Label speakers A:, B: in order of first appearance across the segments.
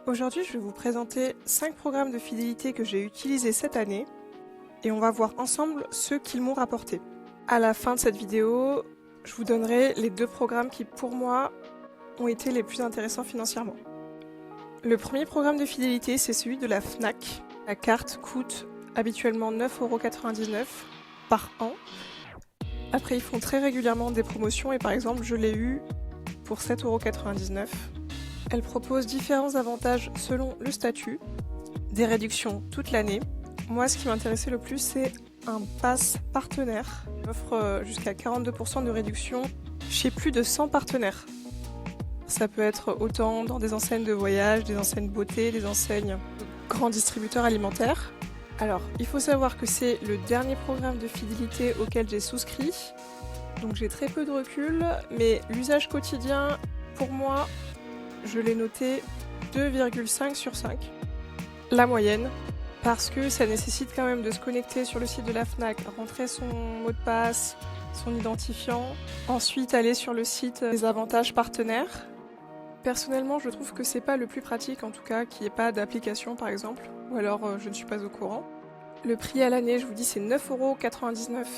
A: Aujourd'hui, je vais vous présenter 5 programmes de fidélité que j'ai utilisés cette année et on va voir ensemble ceux qu'ils m'ont rapporté. À la fin de cette vidéo, je vous donnerai les 2 programmes qui, pour moi, ont été les plus intéressants financièrement. Le premier programme de fidélité, c'est celui de la Fnac. La carte coûte habituellement 9,99 € par an. Après, ils font très régulièrement des promotions et par exemple, je l'ai eu pour 7,99 €. Elle propose différents avantages selon le statut, des réductions toute l'année. Moi, ce qui m'intéressait le plus, c'est un pass partenaire. Elle offre jusqu'à 42% de réduction chez plus de 100 partenaires. Ça peut être autant dans des enseignes de voyage, des enseignes beauté, des enseignes de grands distributeurs alimentaires. Alors, il faut savoir que c'est le dernier programme de fidélité auquel j'ai souscrit. Donc j'ai très peu de recul, mais l'usage quotidien, pour moi, je l'ai noté 2,5 sur 5. La moyenne, parce que ça nécessite quand même de se connecter sur le site de la Fnac, rentrer son mot de passe, son identifiant, ensuite aller sur le site des avantages partenaires. Personnellement, je trouve que c'est pas le plus pratique, en tout cas, qu'il n'y ait pas d'application par exemple, ou alors je ne suis pas au courant. Le prix à l'année, je vous dis, c'est 9,99 €.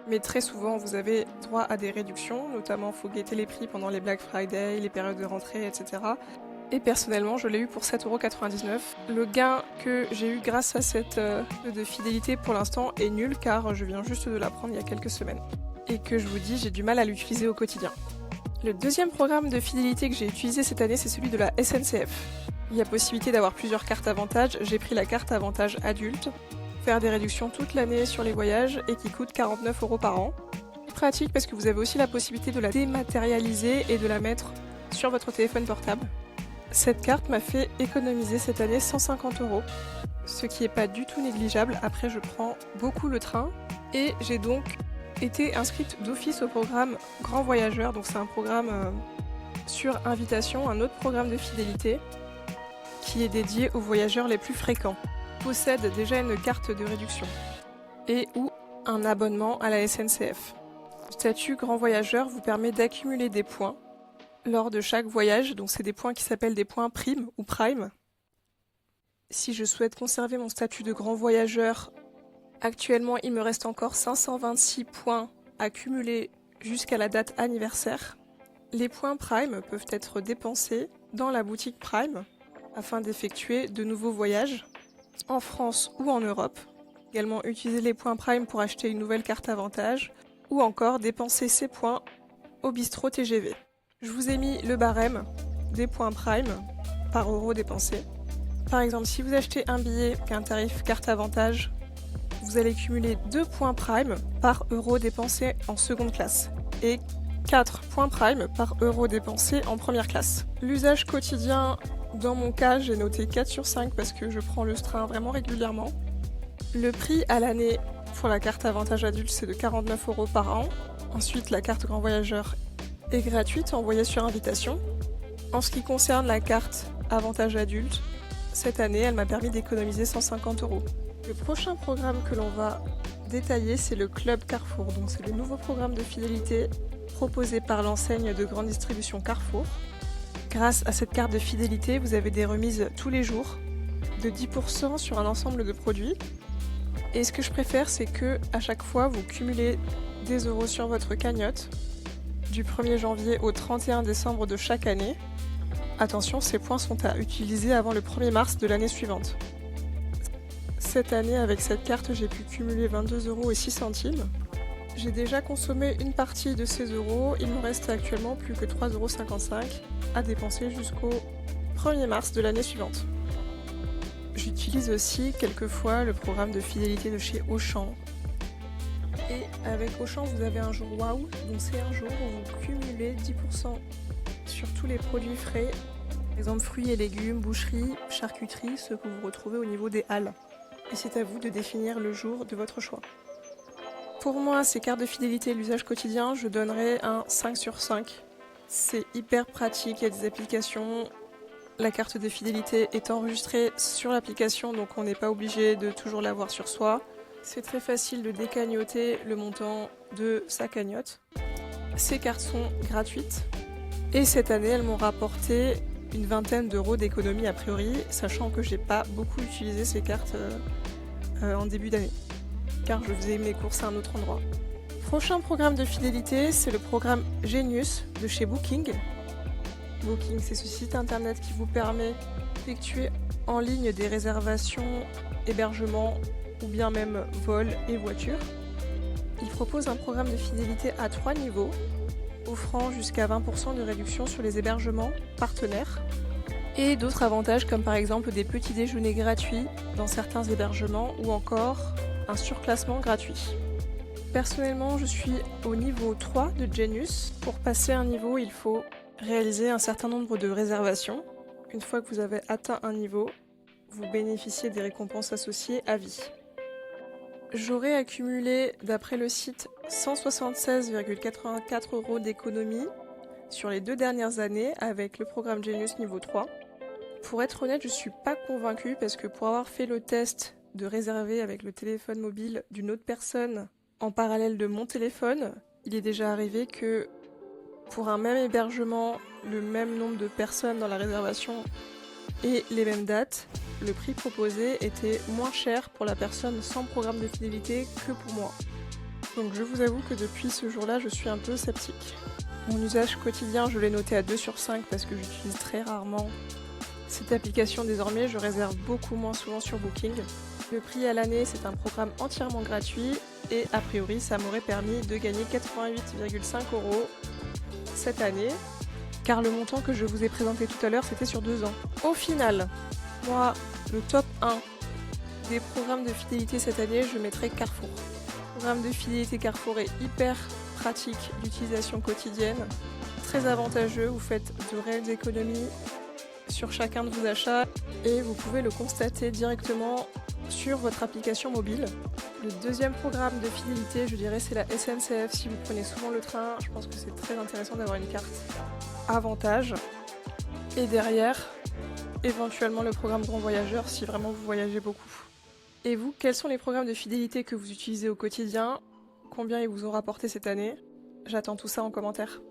A: Mais très souvent, vous avez droit à des réductions, notamment il faut guetter les prix pendant les Black Friday, les périodes de rentrée, etc. Et personnellement, je l'ai eu pour 7,99 €. Le gain que j'ai eu grâce à cette de fidélité pour l'instant est nul car je viens juste de la prendre il y a quelques semaines. Et que je vous dis, j'ai du mal à l'utiliser au quotidien. Le deuxième programme de fidélité que j'ai utilisé cette année, c'est celui de la SNCF. Il y a possibilité d'avoir plusieurs cartes avantages. J'ai pris la carte avantage adulte, faire des réductions toute l'année sur les voyages et qui coûte 49 € par an. Pratique parce que vous avez aussi la possibilité de la dématérialiser et de la mettre sur votre téléphone portable. Cette carte m'a fait économiser cette année 150 €, ce qui n'est pas du tout négligeable. Après, je prends beaucoup le train et j'ai donc été inscrite d'office au programme Grand Voyageur. Donc c'est un programme sur invitation, un autre programme de fidélité qui est dédié aux voyageurs les plus fréquents. Possède déjà une carte de réduction et ou un abonnement à la SNCF. Le statut Grand Voyageur vous permet d'accumuler des points lors de chaque voyage, donc c'est des points qui s'appellent des points prime ou prime. Si je souhaite conserver mon statut de Grand Voyageur, actuellement il me reste encore 526 points accumulés jusqu'à la date anniversaire. Les points prime peuvent être dépensés dans la boutique Prime afin d'effectuer de nouveaux voyages en France ou en Europe. Également utiliser les points Prime pour acheter une nouvelle carte avantage ou encore dépenser ces points au bistrot TGV. Je vous ai mis le barème des points Prime par euro dépensé. Par exemple, si vous achetez un billet qu'un tarif carte avantage, vous allez cumuler 2 points Prime par euro dépensé en seconde classe et 4 points Prime par euro dépensé en première classe. L'usage quotidien, dans mon cas, j'ai noté 4 sur 5 parce que je prends le train vraiment régulièrement. Le prix à l'année pour la carte avantage adulte, c'est de 49 € par an. Ensuite, la carte Grand Voyageur est gratuite, envoyée sur invitation. En ce qui concerne la carte avantage adulte, cette année, elle m'a permis d'économiser 150 €. Le prochain programme que l'on va détailler, c'est le Club Carrefour. Donc, c'est le nouveau programme de fidélité proposé par l'enseigne de grande distribution Carrefour. Grâce à cette carte de fidélité, vous avez des remises tous les jours de 10% sur un ensemble de produits. Et ce que je préfère, c'est que à chaque fois, vous cumulez des euros sur votre cagnotte du 1er janvier au 31 décembre de chaque année. Attention, ces points sont à utiliser avant le 1er mars de l'année suivante. Cette année, avec cette carte, j'ai pu cumuler 22,06 €. J'ai déjà consommé une partie de ces euros, il me reste actuellement plus que 3,55 € à dépenser jusqu'au 1er mars de l'année suivante. J'utilise aussi quelquefois le programme de fidélité de chez Auchan. Et avec Auchan, vous avez un jour waouh, donc c'est un jour où vous cumulez 10% sur tous les produits frais, par exemple fruits et légumes, boucherie, charcuterie, ceux que vous retrouvez au niveau des halles. Et c'est à vous de définir le jour de votre choix. Pour moi, ces cartes de fidélité et l'usage quotidien, je donnerais un 5 sur 5. C'est hyper pratique, il y a des applications. La carte de fidélité est enregistrée sur l'application, donc on n'est pas obligé de toujours l'avoir sur soi. C'est très facile de décagnoter le montant de sa cagnotte. Ces cartes sont gratuites et cette année, elles m'ont rapporté une vingtaine d'euros d'économie a priori, sachant que j'ai pas beaucoup utilisé ces cartes en début d'année, car je faisais mes courses à un autre endroit. Prochain programme de fidélité, c'est le programme Genius de chez Booking. Booking, c'est ce site internet qui vous permet d'effectuer en ligne des réservations, hébergements ou bien même vols et voitures. Il propose un programme de fidélité à 3 niveaux, offrant jusqu'à 20% de réduction sur les hébergements partenaires et d'autres avantages comme par exemple des petits déjeuners gratuits dans certains hébergements ou encore un surclassement gratuit. Personnellement, je suis au niveau 3 de Genius. Pour passer un niveau, il faut réaliser un certain nombre de réservations. Une fois que vous avez atteint un niveau, vous bénéficiez des récompenses associées à vie. J'aurais accumulé, d'après le site, 176,84 € d'économie sur les 2 dernières années avec le programme Genius niveau 3. Pour être honnête, je ne suis pas convaincue parce que pour avoir fait le test de réserver avec le téléphone mobile d'une autre personne en parallèle de mon téléphone, il est déjà arrivé que pour un même hébergement, le même nombre de personnes dans la réservation et les mêmes dates, le prix proposé était moins cher pour la personne sans programme de fidélité que pour moi. Donc je vous avoue que depuis ce jour-là, je suis un peu sceptique. Mon usage quotidien, je l'ai noté à 2 sur 5 parce que j'utilise très rarement cette application désormais. Je réserve beaucoup moins souvent sur Booking. Le prix à l'année, c'est un programme entièrement gratuit et a priori, ça m'aurait permis de gagner 88,5 € cette année, car le montant que je vous ai présenté tout à l'heure, c'était sur 2 ans. Au final, moi, le top 1 des programmes de fidélité cette année, je mettrai Carrefour. Le programme de fidélité Carrefour est hyper pratique d'utilisation quotidienne, très avantageux, vous faites de réelles économies sur chacun de vos achats et vous pouvez le constater directement sur votre application mobile. Le deuxième programme de fidélité, je dirais, c'est la SNCF. Si vous prenez souvent le train, je pense que c'est très intéressant d'avoir une carte avantage. Et derrière, éventuellement le programme Grand Voyageur si vraiment vous voyagez beaucoup. Et vous, quels sont les programmes de fidélité que vous utilisez au quotidien? Combien ils vous ont rapporté cette année? J'attends tout ça en commentaire.